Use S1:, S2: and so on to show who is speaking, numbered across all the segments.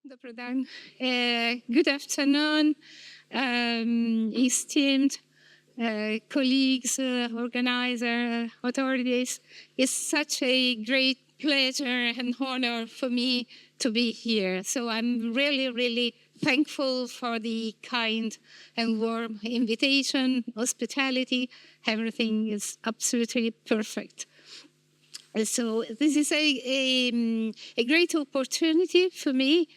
S1: Dobar dan. Good afternoon, esteemed colleagues, organizers, authorities. It's such a great pleasure and honor for me to be here. So I'm really, really thankful for the kind and warm invitation, hospitality. Everything is absolutely perfect. So this is a great opportunity for me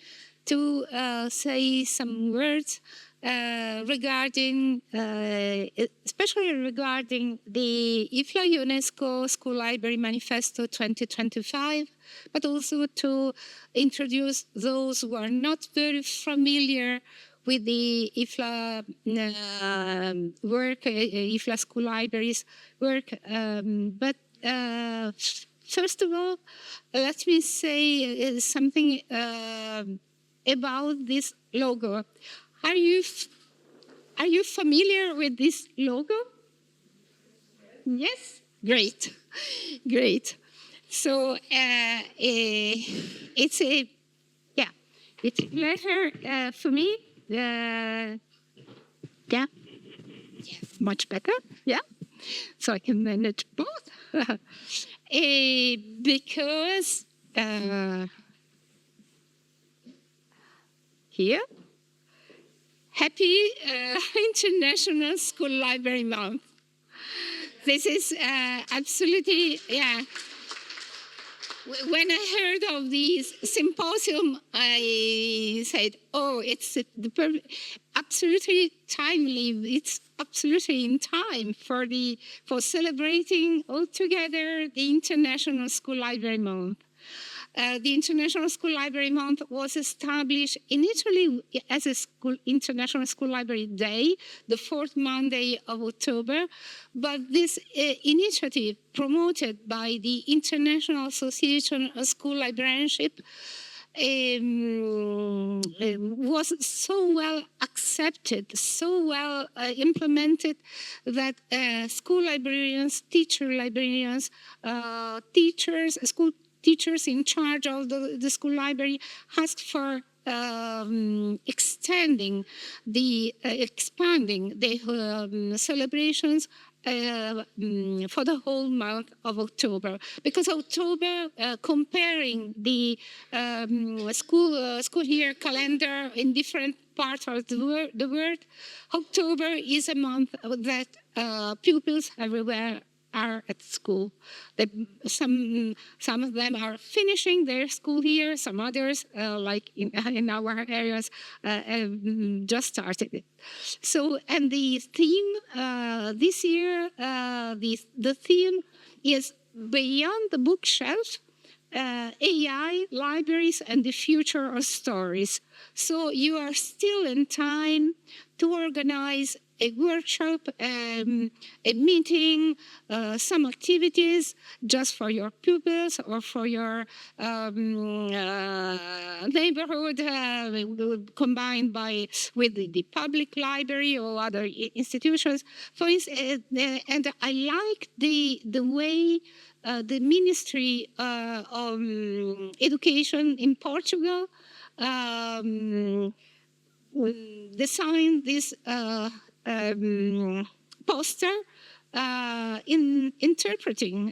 S1: to say some words regarding, especially regarding the IFLA-UNESCO School Library Manifesto 2025, but also to introduce those who are not very familiar with the IFLA work, IFLA School Libraries work, first of all, let me say something about this logo. Are you familiar with this logo? Yes? Great. Great. So it's a letter for me. Yeah, much better. Yeah. So I can manage both. Because here, happy International School Library Month. This is absolutely, yeah. When I heard of this symposium, I said, oh, it's absolutely timely. It's absolutely in time for celebrating altogether the International School Library Month. The International School Library Month was established initially as a International School Library Day, the fourth Monday of October, but this initiative promoted by the International Association of School Librarianship was so well accepted, so well implemented that school librarians, teacher librarians, school teachers in charge of the school library asked for expanding the celebrations for the whole month of October, because October, comparing the school year calendar in different parts of the world, October is a month that pupils everywhere are at school. Some of them are finishing their school year. Some others, like in our areas, just started it. So, and the theme this year, the theme is Beyond the Bookshelf, AI, Libraries, and the Future of Stories. So you are still in time to organize a workshop, a meeting, some activities just for your pupils or for your neighborhood, combined with the public library or other institutions. For instance, and I like the way the Ministry of Education in Portugal designed this poster interpreting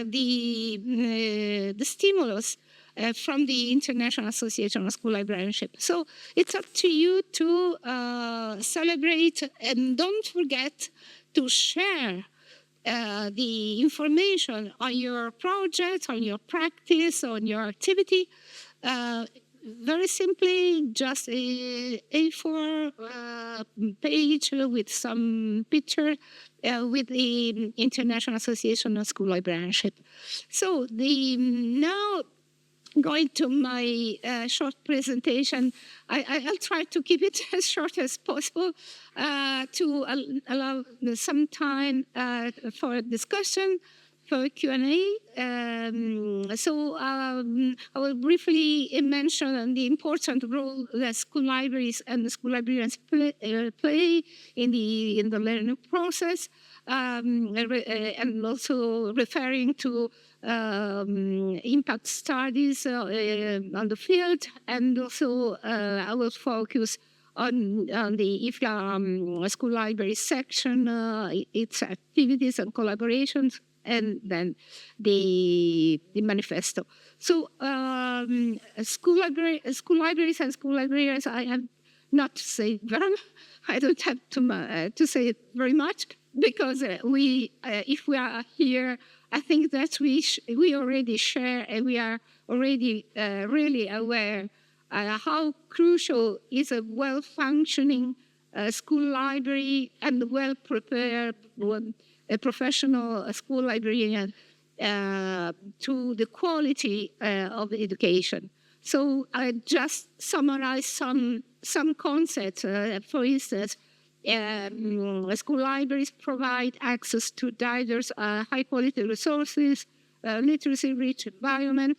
S1: the stimulus from the International Association of School Librarianship. So it's up to you to celebrate, and don't forget to share the information on your project, on your practice, on your activity. Very simply, just a A4 page with some picture with the International Association of School Librarianship. So now going to my short presentation, I'll try to keep it as short as possible to allow some time for discussion, for Q&A. I will briefly mention the important role that school libraries and the school librarians play in the learning process, and also referring to impact studies on the field, and also I will focus on the IFLA school library section, its activities and collaborations, and then the manifesto. So school libraries and school librarians, I have not to say very. I don't have to say it very much, because if we are here, I think that we already share, and we are already really aware how crucial is a well-functioning school library and well-prepared professional school librarian to the quality of education. So I just summarize some concepts. For instance, school libraries provide access to diverse, high-quality resources, literacy-rich environment,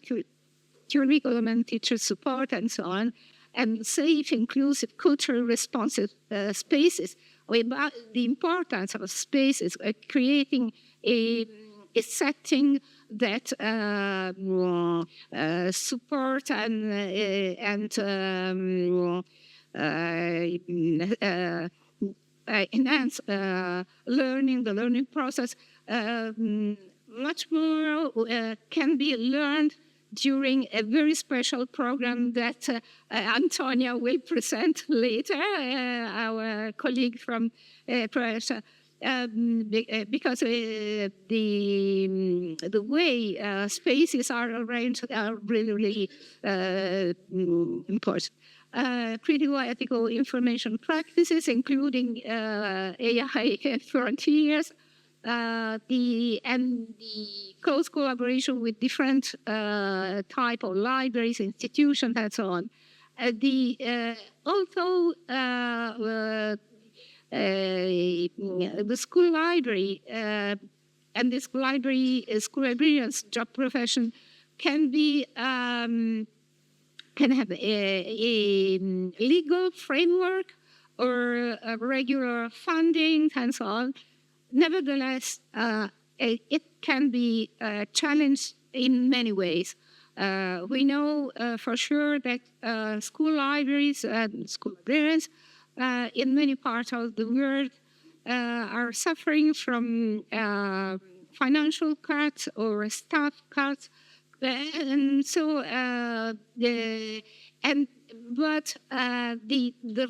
S1: curriculum and teacher support, and so on, and safe, inclusive, culturally responsive spaces. About the importance of spaces, creating a setting that support and enhance learning, the learning process. Much more can be learned during a very special program that Antonia will present later, our colleague from Croatia. Because the way spaces are arranged are really important. Critical ethical information practices, including AI frontiers, the close collaboration with different type of libraries, institutions, and so on. Although the school library and the school librarian's job profession can have a legal framework or a regular funding and so on. Nevertheless, it can be challenged in many ways. We know for sure that school libraries and school librarians in many parts of the world are suffering from financial cuts or staff cuts, and so the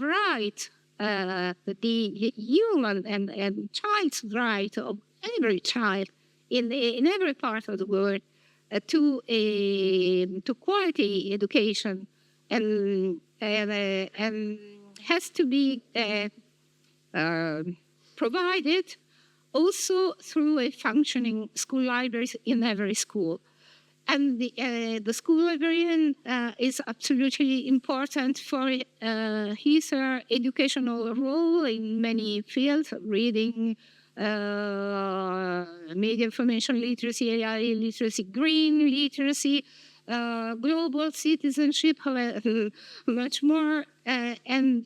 S1: right, the human and child's right of every child in every part of the world to quality education and has to be provided also through a functioning school libraries in every school. And the school librarian is absolutely important for his educational role in many fields: reading, media information literacy, AI literacy, green literacy, global citizenship, much more, and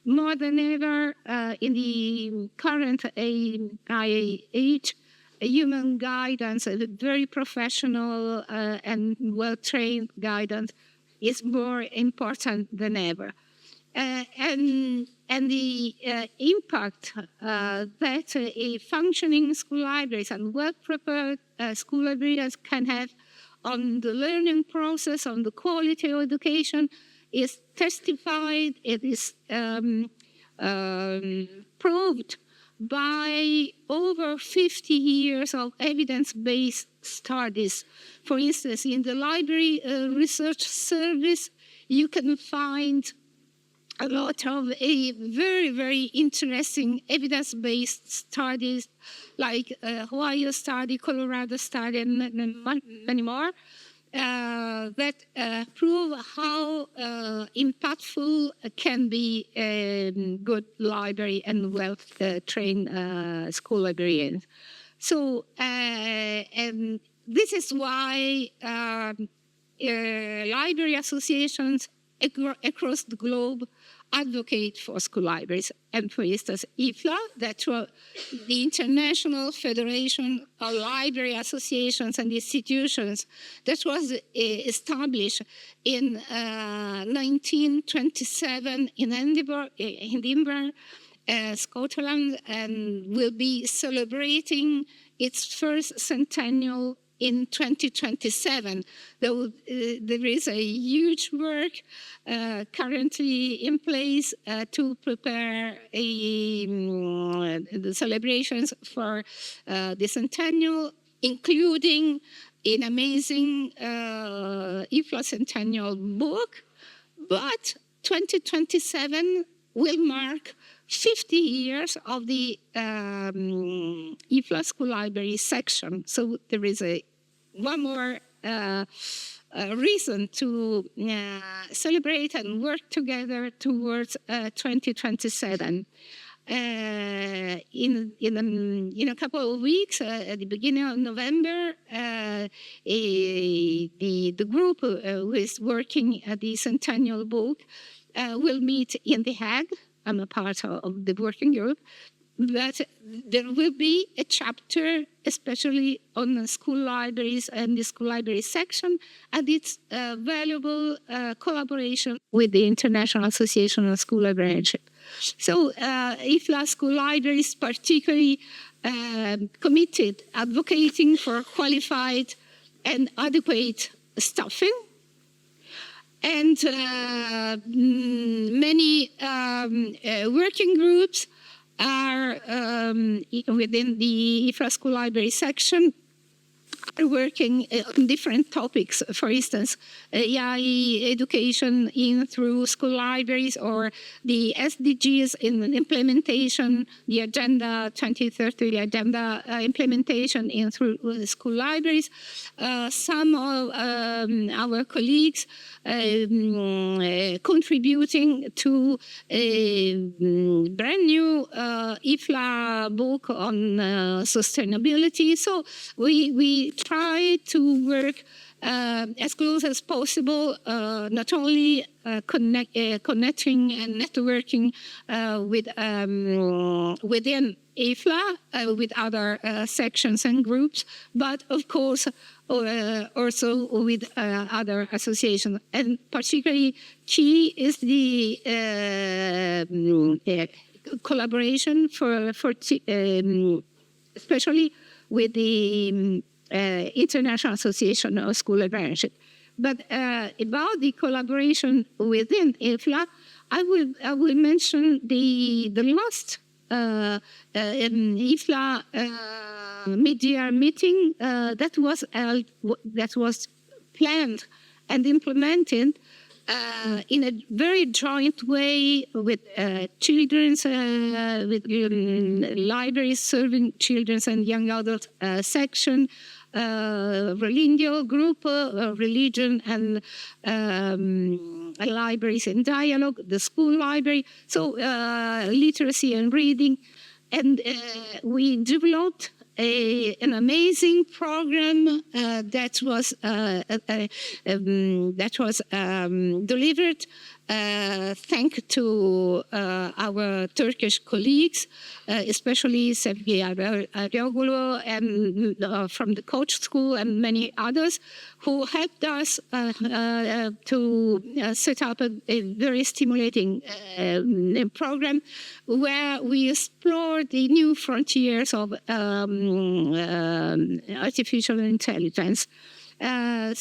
S1: more than ever in the current age, human guidance, a very professional and well-trained guidance is more important than ever. And the impact that a functioning school libraries and well-prepared school librarians can have on the learning process, on the quality of education, is testified, it is proved by over 50 years of evidence-based studies. For instance, in the Library Research Service, you can find a lot of very, very interesting evidence-based studies, like Ohio study, Colorado study, and many more, that prove how impactful can be a good library and well-trained school librarians. So, and this is why library associations across the globe advocate for school libraries. And for instance, IFLA, that was the International Federation of Library Associations and Institutions, that was established in 1927 in Edinburgh, Scotland, and will be celebrating its first centennial in 2027. There is a huge work currently in place to prepare the celebrations for the centennial, including an amazing IFLA centennial book. But 2027 will mark 50 years of the IFLA School Library section. So there is one more reason to celebrate and work together towards 2027. In a couple of weeks, at the beginning of November, the group who is working at the Centennial Book will meet in The Hague. I'm a part of the working group, but there will be a chapter especially on the school libraries and the school library section, and it's a valuable collaboration with the International Association of School Librarianship. So IFLA School Libraries particularly committed advocating for qualified and adequate staffing. And many working groups are within the IFLA School Library section are working on different topics. For instance, AI education in through school libraries, or the SDGs in implementation, the Agenda 2030 Agenda implementation in through school libraries. Some of our colleagues contributing to a brand new IFLA book on sustainability. So we try to work as close as possible, not only connecting and networking with within IFLA, with other sections and groups, but of course also with other associations. And particularly key is the collaboration for especially with the International Association of School Librarianship. But about the collaboration within IFLA, I will mention the last IFLA mid-year meeting that was planned and implemented in a very joint way with children's, with libraries serving children's and young adult section, Religio group, religion and libraries in dialogue, the school library, so literacy and reading, and we developed an amazing program that was delivered thanks to our Turkish colleagues, especially Sevgi Arioglu and from the Coach School and many others who helped us to set up a very stimulating program where we explored the new frontiers of artificial intelligence. And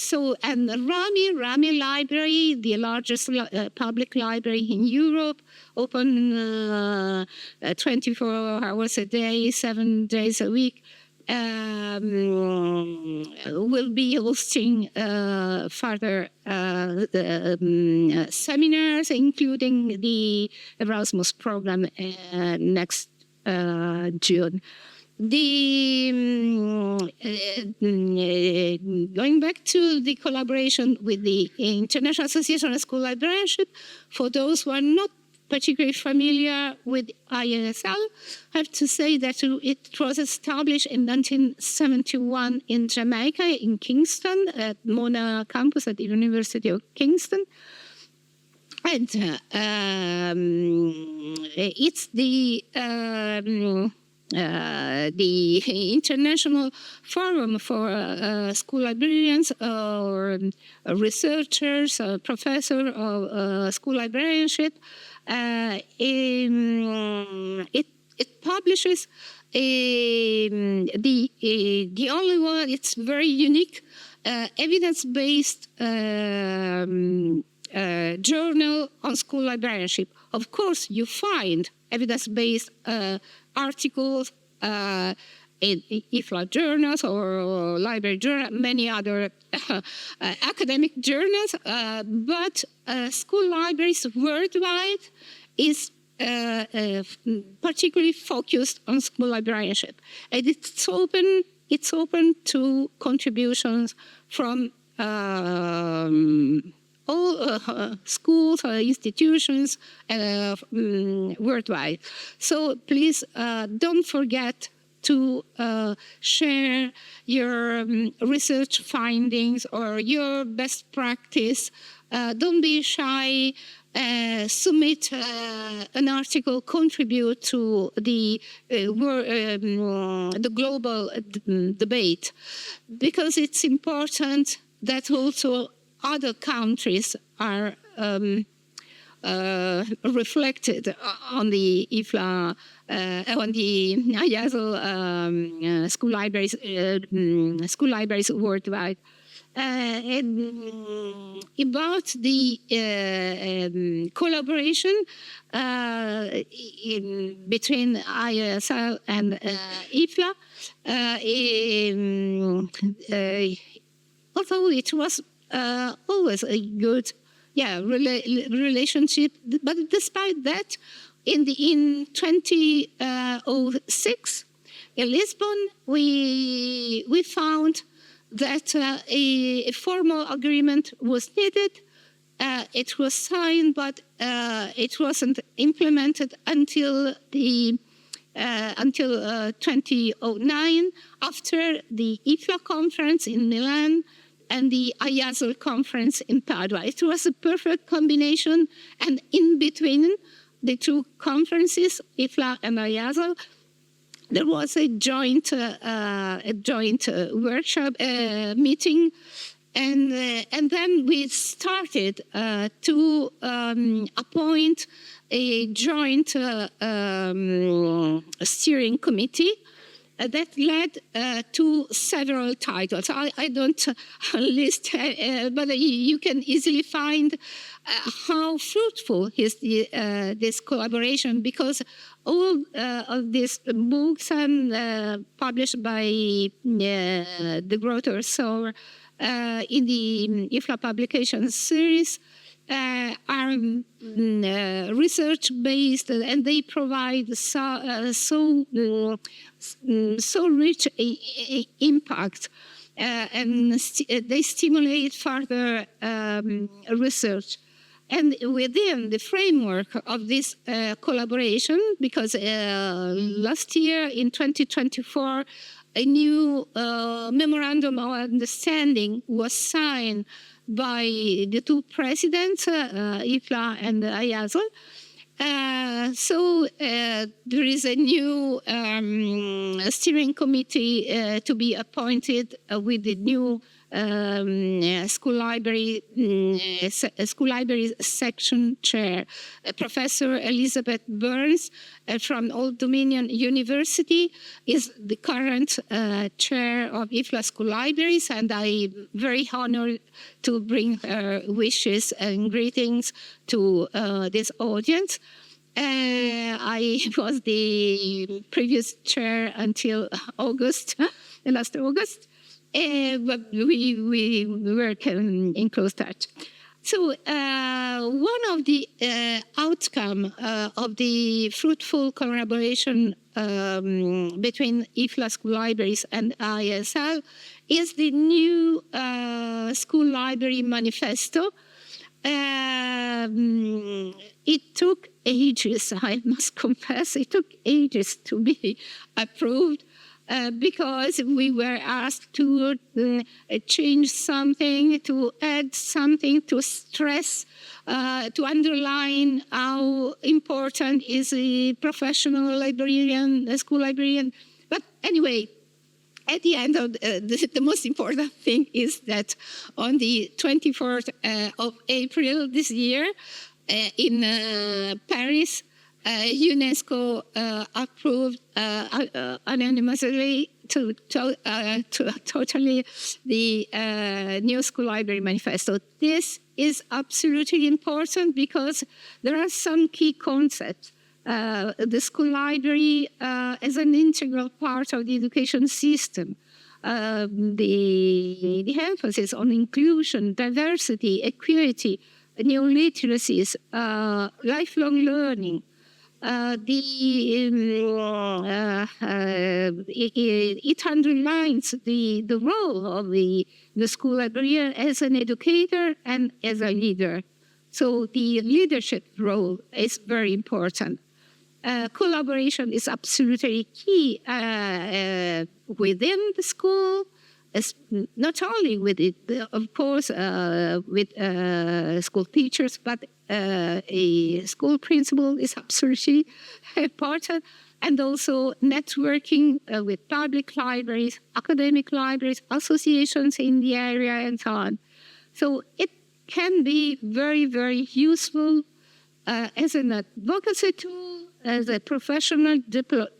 S1: Rami Library, the largest public library in Europe, open 24 hours a day, 7 days a week, will be hosting further seminars, including the Erasmus program next June. Going back to the collaboration with the International Association of School Librarianship, for those who are not particularly familiar with IFLA, I have to say that it was established in 1971 in Jamaica, in Kingston, at Mona campus at the University of Kingston. And it's the International Forum for School Librarians or researchers, professor of school librarianship. It publishes the only one. It's very unique, evidence-based journal on school librarianship. Of course, you find evidence-based articles in IFLA journals or library journals, many other academic journals, but school libraries worldwide is particularly focused on school librarianship. And it's open to contributions from all schools, institutions worldwide. So please don't forget to share your research findings or your best practice. Don't be shy. Submit an article, contribute to the global debate, because it's important that also other countries are reflected on the IFLA, on the IASL school libraries worldwide. About the collaboration between ISL and IFLA, although it was always a good relationship, but despite that, in 2006 in Lisbon, we found that a formal agreement was needed. It was signed, but it wasn't implemented until 2009, after the IFLA conference in Milan and the IASL conference in Padua. It was a perfect combination, and in between the two conferences, IFLA and IASL, there was a joint workshop meeting, and then we started to appoint a joint steering committee that led to several titles. I don't list, but you can easily find how fruitful is this collaboration, because all of these books and published by the Grother Sower in the IFLA publication series are research-based, and they provide so rich impact, and they stimulate further research. And within the framework of this collaboration, because last year in 2024, a new memorandum of understanding was signed by the two presidents, IFLA and IASL. So there is a new steering committee to be appointed with the new school library section chair, Professor Elizabeth Burns from Old Dominion University is the current chair of IFLA School Libraries, and I'm very honored to bring her wishes and greetings to this audience. I was the previous chair until August, last August. But we work in close touch. So one of the outcome of the fruitful collaboration between IFLA School Libraries and ISL is the new School Library Manifesto. it took ages, I must confess, it took ages to be approved because we were asked to change something, to add something, to stress, to underline how important is a professional librarian, a school librarian. But anyway, at the end of the most important thing is that on the 24th of April this year in Paris, UNESCO approved unanimously to totally the new school library manifesto. This is absolutely important because there are some key concepts. The school library as an integral part of the education system. The emphasis on inclusion, diversity, equity, new literacies, lifelong learning. It underlines the role of the school librarian as an educator and as a leader. So the leadership role is very important. Collaboration is absolutely key within the school, not only with it, of course, with school teachers, but a school principal is absolutely important, and also networking with public libraries, academic libraries, associations in the area, and so on. So it can be very, very useful as an advocacy tool, as a professional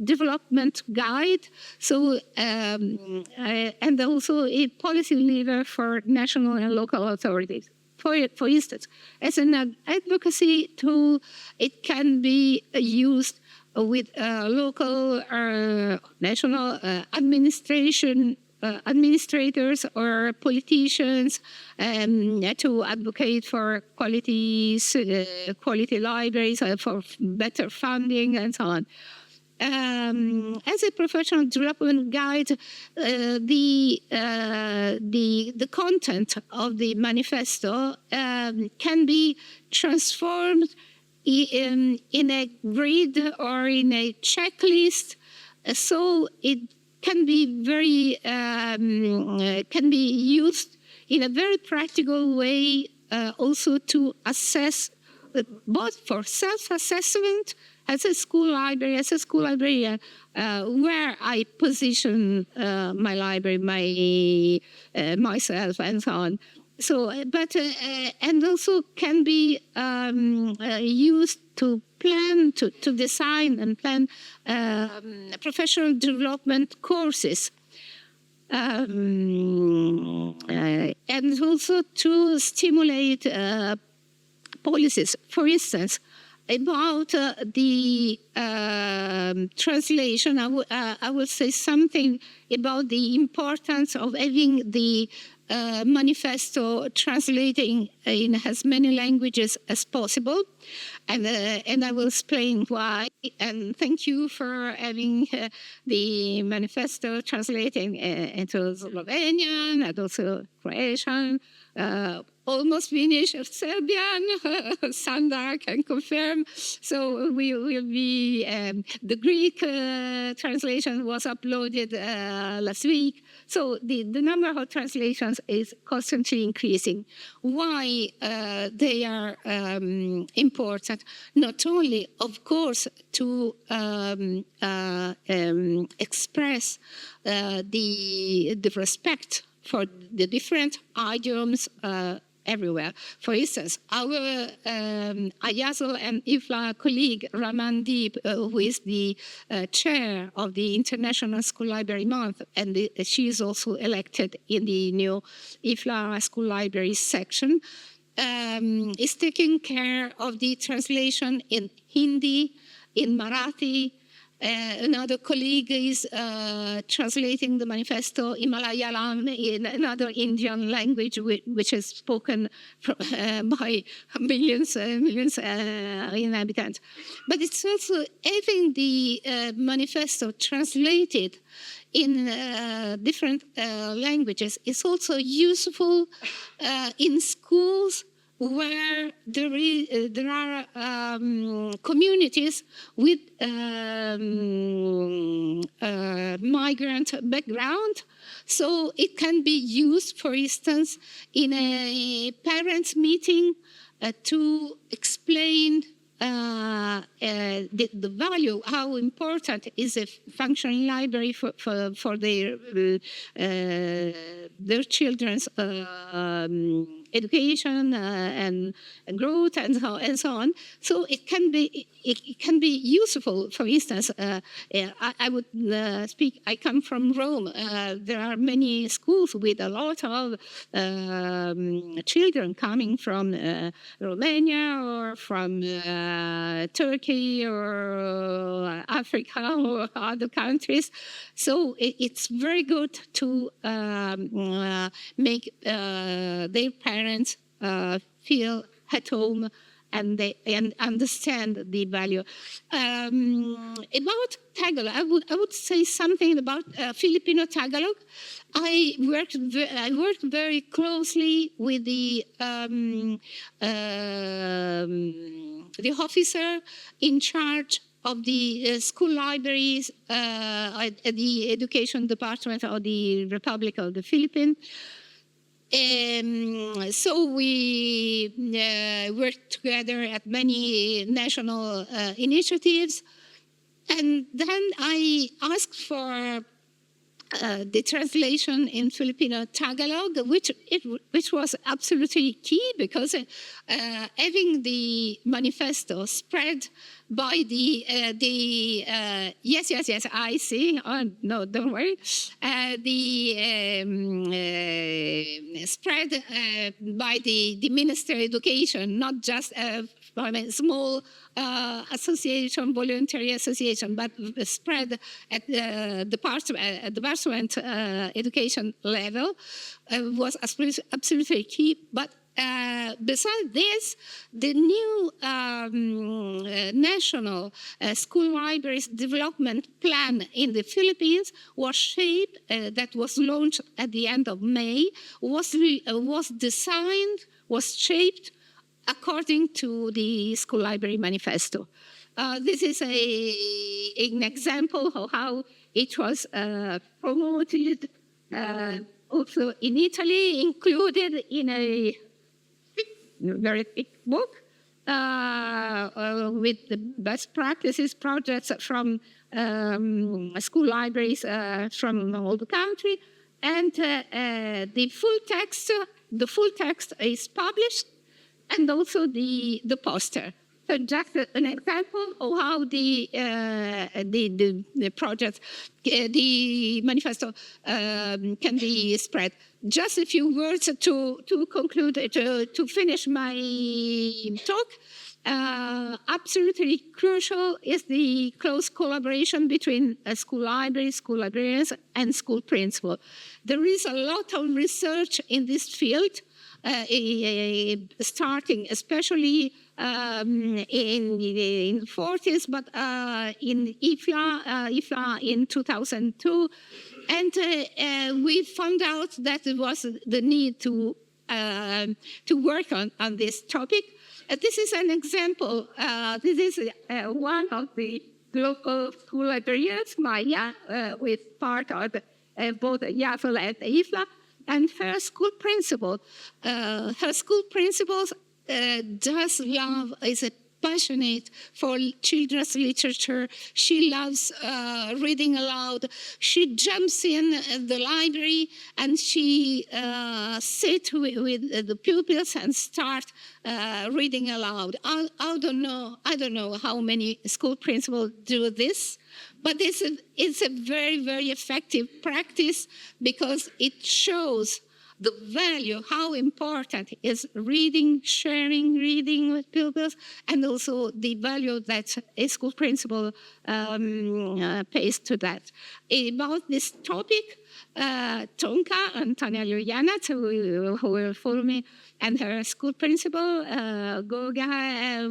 S1: development guide, so and also a policy lever for national and local authorities. For instance, as an advocacy tool, it can be used with local or national administrators or politicians to advocate for quality libraries, for better funding, and so on. As a professional development guide, the content of the manifesto can be transformed in a grid or in a checklist, so it can be can be used in a very practical way, also to assess, both for self-assessment as a school librarian, where I position my library, myself, and so on. So, but and also can be used to plan, to design and plan professional development courses, and also to stimulate policies. For instance, about the translation, I will say something about the importance of having the manifesto translating in as many languages as possible, and I will explain why. And thank you for having the manifesto translating into Slovenian and also Croatian. Almost finished Serbian. Sandra can confirm. So we will be. The Greek translation was uploaded last week. So the number of translations is constantly increasing. Why they are important? Not only, of course, to express the respect for the different idioms everywhere. For instance, our IASL and IFLA colleague Ramandeep, who is the chair of the International School Library Month, and she is also elected in the new IFLA School Library section, is taking care of the translation in Hindi, in Marathi. Another colleague is translating the manifesto in Malayalam, in another Indian language, which is spoken by millions inhabitants. But it's also having the manifesto translated in different languages is also useful in schools where there are communities with migrant background. So it can be used, for instance, in a parents' meeting to explain the value, how important is a functioning library for their children's education and growth and so on. So it can be useful. For instance, I would speak. I come from Rome. There are many schools with a lot of children coming from Romania or from Turkey or Africa or other countries. So it's very good to make their parents feel at home and understand the value. About Tagalog, I would say something about Filipino Tagalog. I worked very closely with the officer in charge of the school libraries at the Education Department of the Republic of the Philippines. So we worked together at many national initiatives. And then I asked for the translation in Filipino Tagalog, which was absolutely key, because having the manifesto spread by the yes, I see. Oh no, don't worry. Spread by the Ministry of Education, not just by a small association, voluntary association, but spread at the department education level was absolutely key. But besides this, the new national school libraries development plan in the Philippines was shaped, that was launched at the end of May, was designed, was shaped according to the School Library Manifesto. This is an example of how it was promoted, also in Italy, included in a very thick book with the best practices projects from school libraries from all the country. And the full text is published, and also the poster. So just an example of how the project, the manifesto can be spread. Just a few words to conclude, to finish my talk. Absolutely crucial is the close collaboration between school libraries, school librarians, and school principals. There is a lot of research in this field, starting especially in the 40s, but in IFLA in 2002. And we found out that there was the need to work on this topic. This is an example. This is one of the local school librarians, Maya, with part of both IFLA and IFLA, and her school principal. Her school principals does love, is a passionate for children's literature. She loves reading aloud. She jumps in the library and she sits with the pupils and start reading aloud. I don't know how many school principals do this, but it's a very, very effective practice, because it shows the value, how important is reading, sharing reading with pupils, and also the value that a school principal pays to that. About this topic, Tonka, Antonia Liliana, who will follow me, and her school principal, Goga,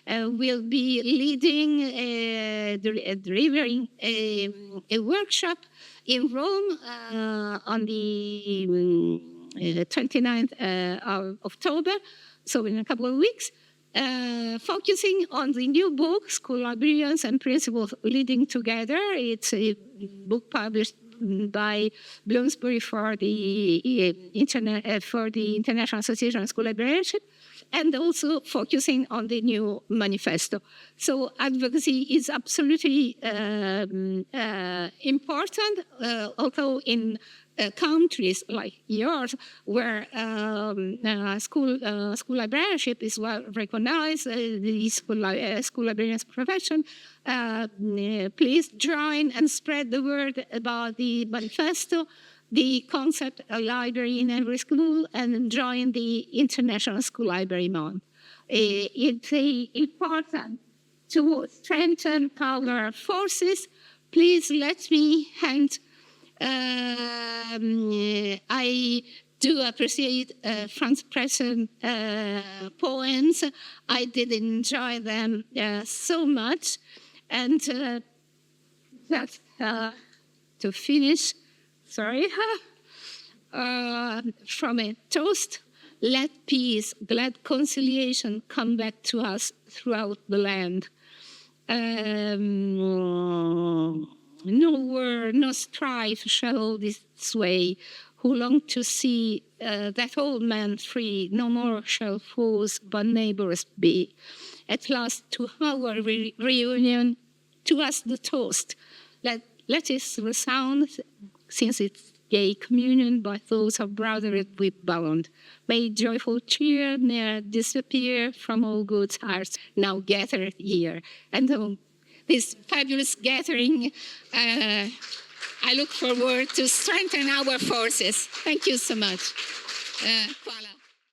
S1: will be leading, delivering a workshop in Rome on the 29th of October. So in a couple of weeks, focusing on the new book, School Librarians and Principals Leading Together. It's a book published by Bloomsbury for the International Association of School Librarianship, and also focusing on the new manifesto. So advocacy is absolutely important, although in countries like yours, where school librarianship is well recognized, the school librarians profession, please join and spread the word about the manifesto, the concept of library in every school, and join the International School Library Month. It's important to strengthen our forces. Please let me hand. I do appreciate Franz Pressen's poems. I did enjoy them so much. And just to finish, from a toast, let peace, glad conciliation come back to us throughout the land. No war, no strife shall this sway. Who long to see that old man free, no more shall foes but neighbors be. At last to our reunion, to us the toast. Let it resound, since it's gay communion by those of brotherhood we bound. May joyful cheer ne'er disappear from all good hearts now gathered here. And this fabulous gathering, I look forward to strengthen our forces. Thank you so much. Voilà.